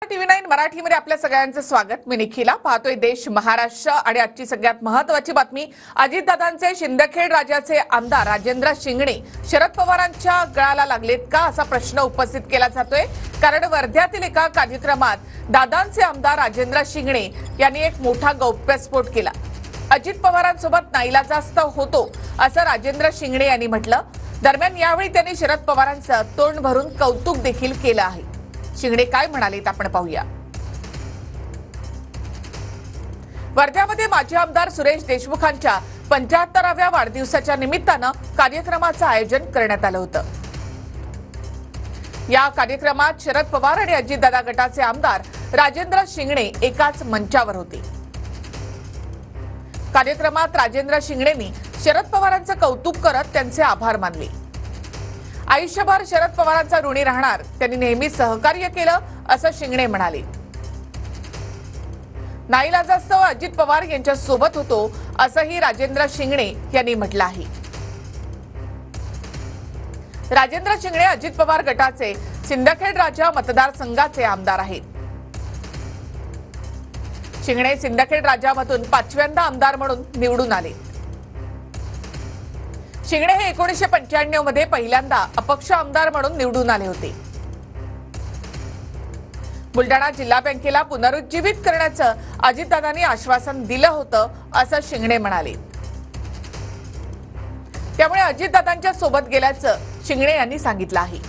TV9 मराठीमध्ये आपल्या सगळ्यांचं स्वागत। मी निखिला पाहतोय देश महाराष्ट्र आणि आजची सगळ्यात महत्त्वाची बातमी। अजितदादांचे शिंदखेड राजाचे आमदार राजेंद्र शिंगणे शरद पवारांच्या गळाला लागलेत का असा प्रश्न उपस्थित केला जातोय। कारण वर्ध्यातील एका कार्यक्रमात दादांचे आमदार राजेंद्र शिंगणे यांनी एक मोठा गौप्यस्फोट केला। अजित पवारांसोबत नाईलाजास्त होतो असं राजेंद्र शिंगणे यांनी म्हटलं। दरम्यान यावेळी त्यांनी शरद पवारांचं तोंड भरून कौतुक देखील केलं आहे। शिंगणे काय म्हणालेत आपण पाहूया। वर्ध्यामध्ये माजी आमदार सुरेश देशमुखांच्या 75व्या वाढदिवसाच्या निमित्तानं कार्यक्रमाचं आयोजन करण्यात आलं होतं। या कार्यक्रमात शरद पवार आणि अजितदादा गटाचे आमदार राजेंद्र शिंगणे एकाच मंचावर होते। कार्यक्रमात राजेंद्र शिंगणेंनी शरद पवारांचं कौतुक करत त्यांचे आभार मानले। आयुष्यभर शरद पवारांचा ऋणी राहणार, त्यांनी नेहमी सहकार्य केलं असं शिंगणे म्हणाले। नाईलाजास्तव अजित पवार यांच्या सोबत होतो असंही राजेंद्र शिंगणे यांनी म्हटलं आहे। राजेंद्र शिंगणे अजित पवार गटाचे सिंदखेड राजा मतदारसंघाचे आमदार आहेत। शिंगणे सिंदखेड राजामधून 5व्यांदा आमदार म्हणून निवडून आले। शिंगणे हे 1995 मध्ये पहिल्यांदा अपक्ष आमदार म्हणून निवडून आले होते। बुलढाणा जिल्हा बँकेला पुनरुज्जीवित करण्याचं अजितदादांनी आश्वासन दिलं होतं असं शिंगणे म्हणाले। त्यामुळे अजितदादांच्या सोबत गेल्याचं शिंगणे यांनी सांगितलं आहे।